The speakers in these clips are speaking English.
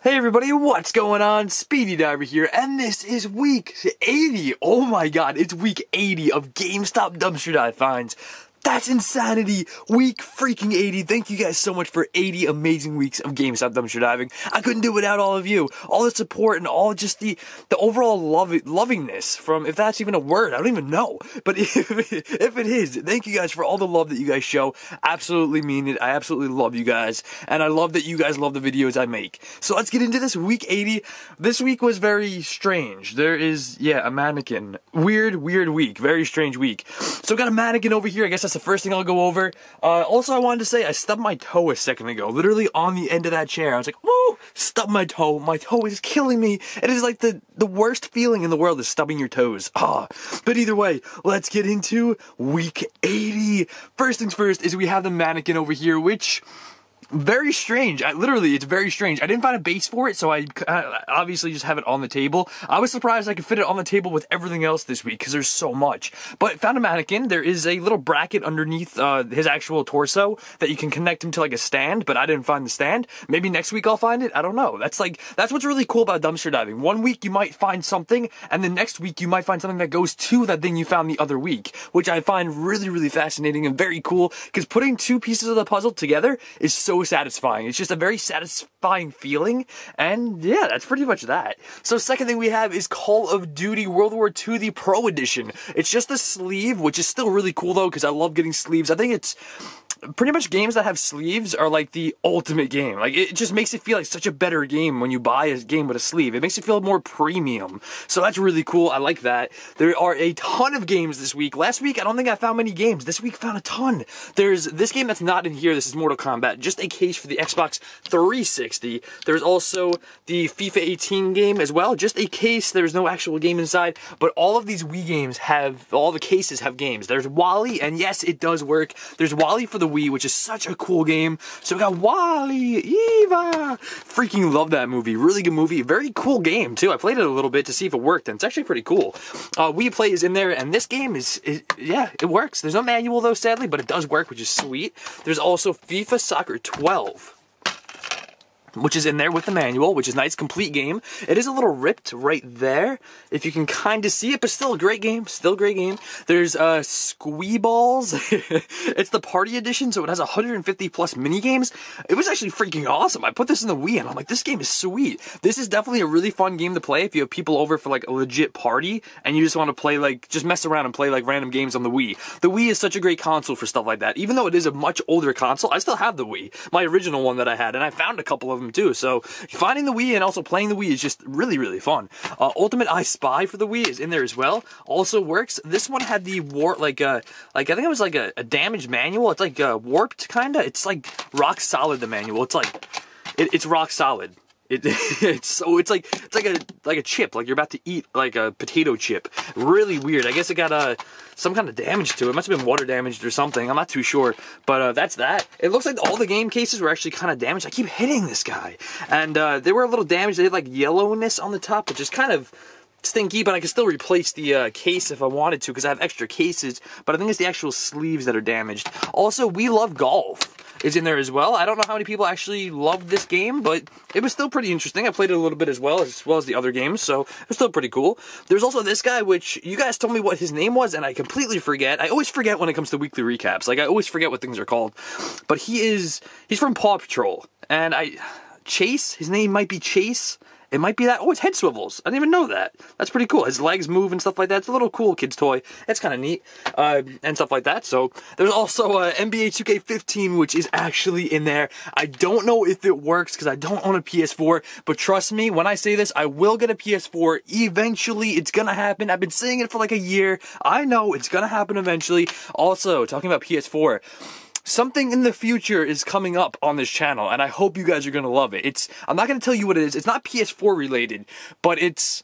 Hey everybody, what's going on? Speedy Diver here, and this is week 80. Oh my god, it's week 80 of Gamestop dumpster dive finds. That's insanity! Week freaking 80. Thank you guys so much for 80 amazing weeks of GameStop dumpster diving. I couldn't do it without all of you. All the support and all just the overall lovingness from, if that's even a word, I don't even know. But if it is, thank you guys for all the love that you guys show. Absolutely mean it. I absolutely love you guys. And I love that you guys love the videos I make. So let's get into this week 80. This week was very strange. There is, a mannequin. Weird week. Very strange week. So got a mannequin over here. I guess that's the first thing I'll go over. Also, I wanted to say I stubbed my toe a second ago, literally on the end of that chair. I was like, woo, stubbed my toe. My toe is killing me. It is like the worst feeling in the world is stubbing your toes. But either way, let's get into week 80. First things first is we have the mannequin over here, which... very strange. It's very strange. I didn't find a base for it, so I obviously just have it on the table. I was surprised I could fit it on the table with everything else this week, because there's so much. But found a mannequin. There is a little bracket underneath his actual torso that you can connect him to like a stand, but I didn't find the stand. Maybe next week I'll find it. I don't know. That's what's really cool about dumpster diving. One week you might find something, and the next week you might find something that goes to that thing you found the other week, which I find really fascinating and very cool, because putting two pieces of the puzzle together is so satisfying. It's just a very satisfying feeling, and yeah, that's pretty much that. So second thing we have is Call of Duty World War II, the Pro Edition. It's just the sleeve, which is still really cool though, because I love getting sleeves. I think it's pretty much games that have sleeves are like the ultimate game. Like, it just makes it feel like such a better game when you buy a game with a sleeve. It makes it feel more premium. So that's really cool. I like that. There are a ton of games this week. Last week, I don't think I found many games. This week, found a ton. There's this game that's not in here. This is Mortal Kombat. Just a case for the Xbox 360. There's also the FIFA 18 game as well. Just a case. There's no actual game inside. But all of these Wii games all the cases have games. There's Wally, and yes, it does work. There's Wally for the Wii, which is such a cool game. So we got Wally, Eva. Freaking love that movie. Really good movie. Very cool game too. I played it a little bit to see if it worked, and it's actually pretty cool. Wii Play is in there, and this game it works. There's no manual though, sadly, but it does work, which is sweet. There's also FIFA Soccer 12. Which is in there with the manual, which is nice, complete game. It is a little ripped right there, if you can kind of see it, but still a great game, There's Squee Balls. It's the party edition, so it has 150 plus mini games. It was actually freaking awesome. I put this in the Wii, and I'm like, this game is sweet. This is definitely a really fun game to play if you have people over for like a legit party, and you just want to play just mess around and play like random games on the Wii. The Wii is such a great console for stuff like that. Even though it is a much older console, I still have the Wii, my original one that I had, and I found a couple of them too. So finding the Wii and also playing the Wii is just really fun. Ultimate I Spy for the Wii is in there as well. Also works. This one had the I think it was like a damaged manual. It's like warped kinda. It's like rock solid, the manual. It's like it's rock solid. It's like a chip, like you're about to eat like a potato chip. Really weird. I guess it got some kind of damage to it. It must have been water damaged or something. I'm not too sure, but that's that. It looks like all the game cases were actually kind of damaged. I keep hitting this guy, and they were a little damaged. They had like yellowness on the top, which is kind of stinky, but I can still replace the case if I wanted to, because I have extra cases, but I think it's the actual sleeves that are damaged. Also, We Love Golf is in there as well. I don't know how many people actually love this game, but it was still pretty interesting. I played it a little bit as well as the other games, so it was still pretty cool. There's also this guy, which you guys told me what his name was, and I completely forget. I always forget when it comes to weekly recaps. Like, I always forget what things are called. But he's from Paw Patrol, and Chase, his name might be Chase. It might be that. Oh, it's head swivels. I didn't even know that. That's pretty cool. His legs move and stuff like that. It's a little cool kid's toy. It's kind of neat. And stuff like that. So, there's also NBA 2K15, which is actually in there. I don't know if it works because I don't own a PS4. But trust me, when I say this, I will get a PS4. Eventually, it's going to happen. I've been saying it for like a year. I know it's going to happen eventually. Also, talking about PS4. Something in the future is coming up on this channel, and I hope you guys are going to love it. I'm not going to tell you what it is. It's not PS4 related, but it's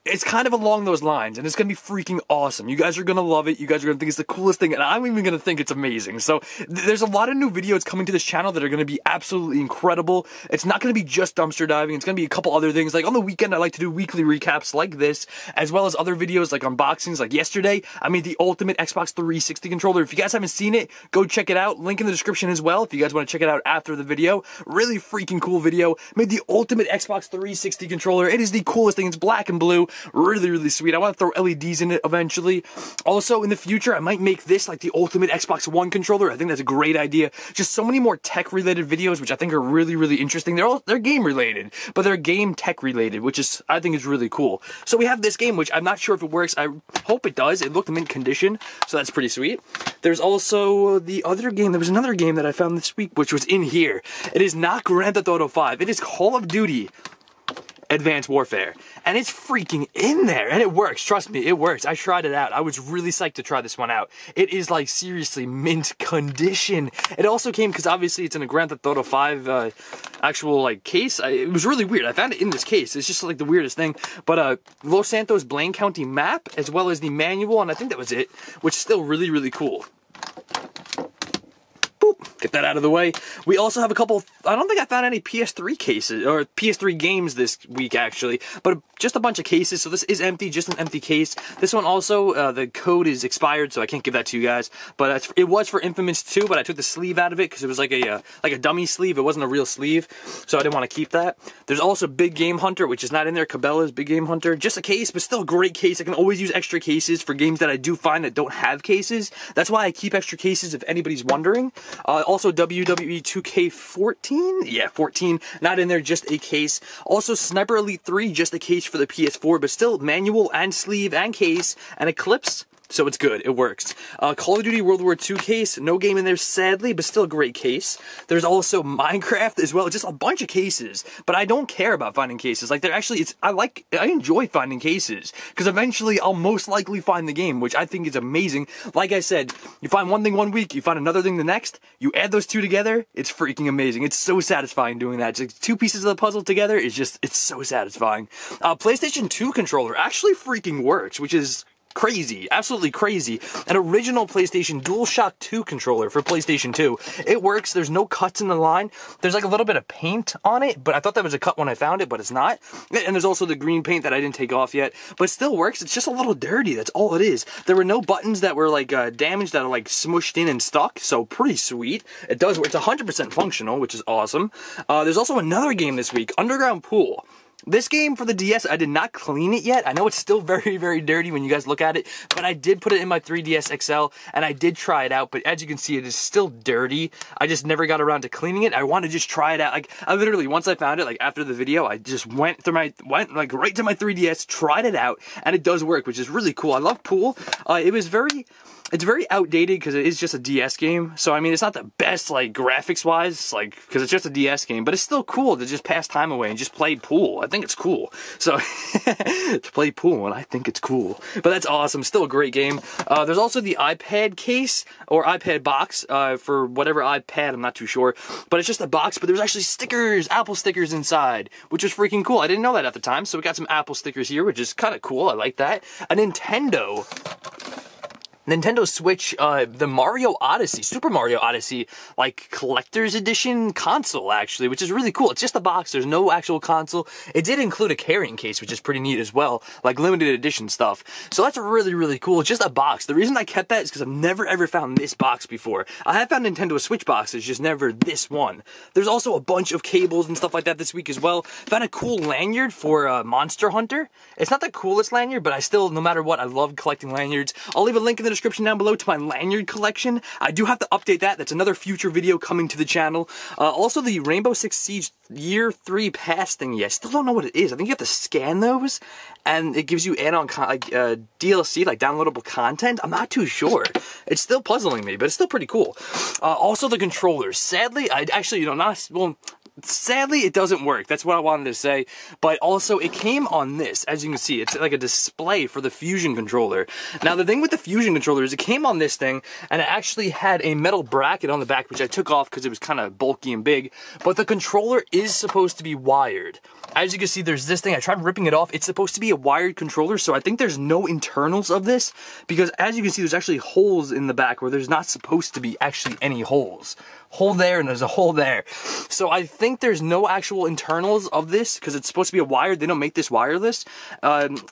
it's kind of along those lines, and it's gonna be freaking awesome. You guys are gonna love it. You guys are gonna think it's the coolest thing, and I'm even gonna think it's amazing. So there's a lot of new videos coming to this channel that are gonna be absolutely incredible. It's not gonna be just dumpster diving. It's gonna be a couple other things. Like on the weekend, I like to do weekly recaps like this, as well as other videos like unboxings. Like yesterday, I made the ultimate Xbox 360 controller. If you guys haven't seen it, go check it out. Link in the description as well if you guys want to check it out after the video. Really freaking cool video. Made the ultimate Xbox 360 controller. It is the coolest thing. It's black and blue. Really, really sweet. I want to throw LEDs in it eventually. Also, in the future, I might make this like the ultimate Xbox One controller. I think that's a great idea. Just so many more tech-related videos, which I think are really, really interesting. They're game-related, but they're game tech-related, which is, I think is really cool. So we have this game, which I'm not sure if it works. I hope it does. It looked mint condition, so that's pretty sweet. There's also the other game. There was another game that I found this week, which was in here. It is not Grand Theft Auto 5. It is Call of Duty Advanced Warfare, and it's freaking in there, and it works. Trust me, it works. I tried it out. I was really psyched to try this one out. It is like seriously mint condition. It also came because obviously it's in a Grand Theft Auto 5 actual like case. It was really weird. I found it in this case. It's just like the weirdest thing. But Los Santos Blaine County map, as well as the manual, and I think that was it, which is still really, really cool. Get that out of the way. We also have a couple, I don't think I found any PS3 cases, or PS3 games this week actually, but just a bunch of cases. So this is empty, just an empty case. This one also, the code is expired, so I can't give that to you guys. But it was for Infamous 2, but I took the sleeve out of it because it was like a dummy sleeve. It wasn't a real sleeve, so I didn't want to keep that. There's also Big Game Hunter, which is not in there. Cabela's Big Game Hunter. Just a case, but still a great case. I can always use extra cases for games that I do find that don't have cases. That's why I keep extra cases if anybody's wondering. Also WWE 2K14, yeah, 14, not in there, just a case. Also Sniper Elite 3, just a case for the PS4, but still manual and sleeve and case, and Eclipse. So it's good, it works. Call of Duty World War II case, no game in there sadly, but still a great case. There's also Minecraft as well, just a bunch of cases, but I don't care about finding cases. Like they're actually, I enjoy finding cases, because eventually I'll most likely find the game, which I think is amazing. Like I said, you find one thing one week, you find another thing the next, you add those two together, it's freaking amazing. It's so satisfying doing that. It's like two pieces of the puzzle together, it's so satisfying. PlayStation 2 controller actually freaking works, which is crazy, absolutely crazy. An original PlayStation DualShock 2 controller for PlayStation 2. It works, there's no cuts in the line. There's like a little bit of paint on it, but I thought that was a cut when I found it, but it's not. And there's also the green paint that I didn't take off yet, but it still works. It's just a little dirty, that's all it is. There were no buttons that were like damaged, that are like smushed in and stuck, so pretty sweet. It does work, it's 100% functional, which is awesome. There's also another game this week, Underground Pool. This game for the DS, I did not clean it yet. I know it's still very, very dirty when you guys look at it, but I did put it in my 3DS XL, and I did try it out, but as you can see, it is still dirty. I just never got around to cleaning it. I want to just try it out. Like, I literally, once I found it, like, after the video, I just went like, right to my 3DS, tried it out, and it does work, which is really cool. I love Pool. It's very outdated because it is just a DS game. So, I mean, it's not the best, like, graphics-wise, like, because it's just a DS game. But it's still cool to just pass time away and just play pool. I think it's cool. So, to play pool, and I think it's cool. But that's awesome. Still a great game. There's also the iPad case, or iPad box, for whatever iPad, I'm not too sure. But it's just a box, but there's actually stickers, Apple stickers inside, which was freaking cool. I didn't know that at the time, so we got some Apple stickers here, which is kind of cool. I like that. A Nintendo Switch, the Mario Odyssey, Super Mario Odyssey, like, collector's edition console, actually, which is really cool. It's just a box, there's no actual console. It did include a carrying case, which is pretty neat as well, like limited edition stuff. So that's really, really cool. It's just a box. The reason I kept that is because I've never, ever found this box before. I have found Nintendo Switch boxes, just never this one. There's also a bunch of cables and stuff like that this week as well. Found a cool lanyard for Monster Hunter. It's not the coolest lanyard, but I still, no matter what, I love collecting lanyards. I'll leave a link in the description down below to my lanyard collection. I do have to update that. That's another future video coming to the channel. Also, the Rainbow Six Siege Year 3 pass thingy. I still don't know what it is. I think you have to scan those, and it gives you add-on DLC, like downloadable content. I'm not too sure. It's still puzzling me, but it's still pretty cool. Also, the controllers. Sadly, I actually, you know, sadly, it doesn't work. That's what I wanted to say. But also, it came on this. As you can see, it's like a display for the Fusion controller. Now, the thing with the Fusion controller is it came on this thing, and it actually had a metal bracket on the back, which I took off because it was kind of bulky and big. But the controller is supposed to be wired. As you can see, there's this thing. I tried ripping it off. It's supposed to be a wired controller, so I think there's no internals of this, because as you can see, there's actually holes in the back where there's not supposed to be actually any holes. Hole there, and there's a hole there. So I think there's no actual internals of this, because it's supposed to be a wired. They don't make this wireless.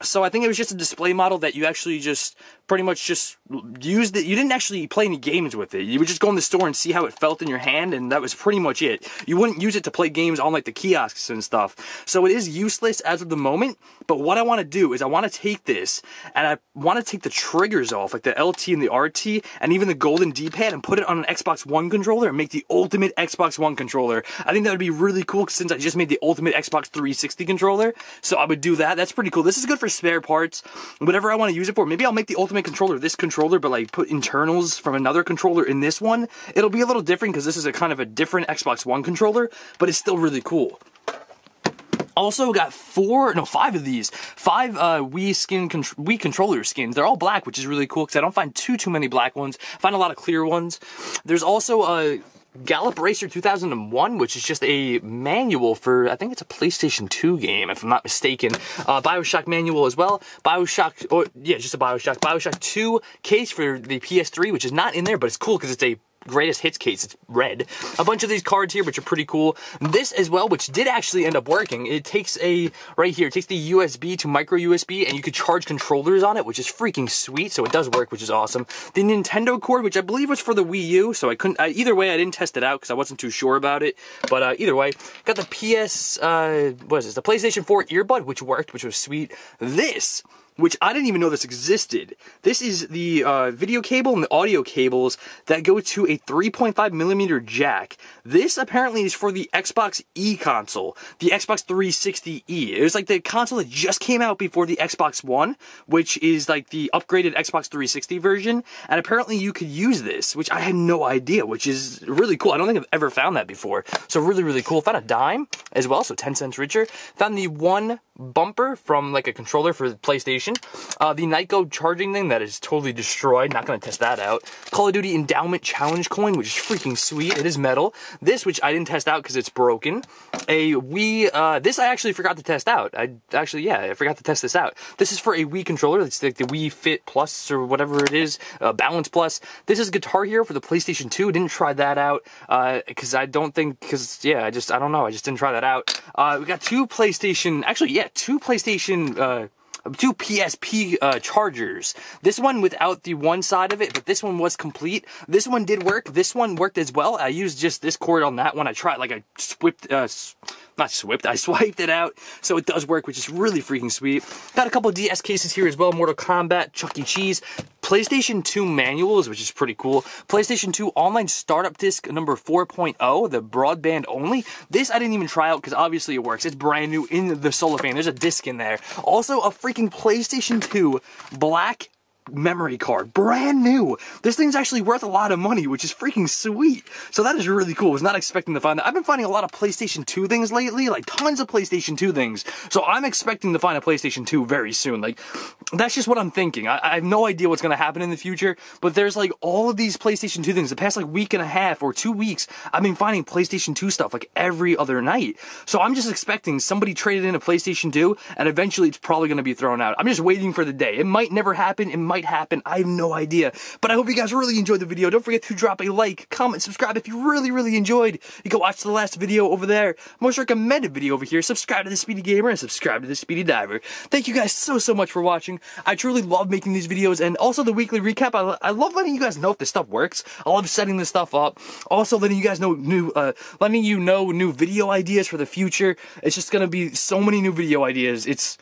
So I think it was just a display model that you actually just pretty much just used it. You didn't actually play any games with it. You would just go in the store and see how it felt in your hand, and that was pretty much it. You wouldn't use it to play games on like the kiosks and stuff. So it is useless as of the moment, but what I want to do is I want to take this, and I want to take the triggers off, like the LT and the RT, and even the golden D-pad, and put it on an Xbox One controller and make the ultimate Xbox One controller. I think that would be really cool since I just made the ultimate Xbox 360 controller, so I would do that. That's pretty cool. This is good for spare parts, whatever I want to use it for. Maybe I'll make the ultimate controller this controller, but like put internals from another controller in this one. It'll be a little different because this is a kind of a different Xbox One controller, but it's still really cool. Also got 5 of these. 5 Wii controller skins. They're all black, which is really cool because I don't find too many black ones. I find a lot of clear ones. There's also a Gallop Racer 2001, which is just a manual for, I think it's a PlayStation 2 game, if I'm not mistaken. Bioshock manual as well. Just a Bioshock 2 case for the PS3, which is not in there, but it's cool because it's a greatest hits case. It's red. A bunch of these cards here, which are pretty cool. This as well, which did actually end up working. It takes right here, it takes the USB to micro USB, and you could charge controllers on it, which is freaking sweet. So it does work, which is awesome. The Nintendo cord, which I believe was for the Wii U, so I couldn't, either way, I didn't test it out because I wasn't too sure about it. But either way, got the the PlayStation 4 earbud, which worked, which was sweet. This, which I didn't even know this existed. This is the video cable and the audio cables that go to a 3.5mm jack. This apparently is for the Xbox E console, the Xbox 360E. It was like the console that just came out before the Xbox One, which is like the upgraded Xbox 360 version, and apparently you could use this, which I had no idea, which is really cool. I don't think I've ever found that before. So really, really cool. Found a dime as well, so 10 cents richer. Found the one bumper from like a controller for the PlayStation. The Nyko charging thing that is totally destroyed. Not going to test that out. Call of Duty Endowment Challenge coin, which is freaking sweet. It is metal. This, which I didn't test out because it's broken. A Wii, this I actually forgot to test out. I forgot to test this out. This is for a Wii controller. It's like the Wii Fit Plus or whatever it is. Balance Plus. This is Guitar Hero for the PlayStation 2. Didn't try that out because I don't know. I just didn't try that out. We got two PlayStation Psp Chargers. This one without the one side of it, but this one was complete. This one did work. This one worked as well. I used just this cord on that one. I tried, like I swiped it out, so it does work, which is really freaking sweet. Got a couple of DS cases here as well. Mortal Kombat, Chuck E. Cheese, PlayStation 2 manuals, which is pretty cool. PlayStation 2 online startup disc number 4.0, the broadband only. This I didn't even try out because obviously it works. It's brand new in the cellophane. There's a disc in there. Also a freaking PlayStation 2 black memory card, brand new. This thing's actually worth a lot of money, which is freaking sweet. So that is really cool. I was not expecting to find that. I've been finding a lot of PlayStation 2 things lately, like tons of PlayStation 2 things. So I'm expecting to find a PlayStation 2 very soon. Like, that's just what I'm thinking. I have no idea what's going to happen in the future, but there's like all of these PlayStation 2 things. The past like week and a half or 2 weeks, I've been finding PlayStation 2 stuff like every other night. So I'm just expecting somebody traded in a PlayStation 2 and eventually it's probably going to be thrown out. I'm just waiting for the day. It might never happen. It might happen. I have no idea. But I hope you guys really enjoyed the video. Don't forget to drop a like, comment, subscribe if you really enjoyed. You can watch the last video over there. Most recommended video over here. Subscribe to the Speedy Gamer and subscribe to the Speedy Diver. Thank you guys so much for watching. I truly love making these videos and also the weekly recap. I love letting you guys know if this stuff works. I love setting this stuff up. Also letting you guys know new video ideas for the future. It's just gonna be so many new video ideas. It's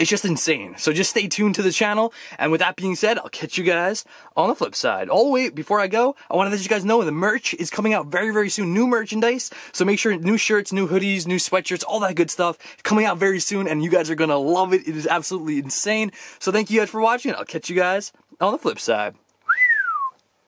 just insane. So just stay tuned to the channel. And with that being said, I'll catch you guys on the flip side. Oh wait, before I go, I want to let you guys know the merch is coming out very soon. New merchandise. So make sure new shirts, new hoodies, new sweatshirts, all that good stuff coming out very soon. And you guys are going to love it. It is absolutely insane. So thank you guys for watching. I'll catch you guys on the flip side.